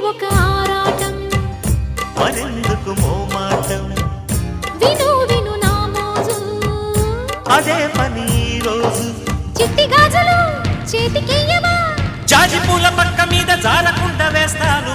ఒక ఆరాటం మరెందుకు మోమాటం విను విను నా మోజు అదే పని ఈ రోజు చిట్టి గాజులు చేతికియ్యవా జాజి పూల పక్క మీద జారకుండా వేస్తాను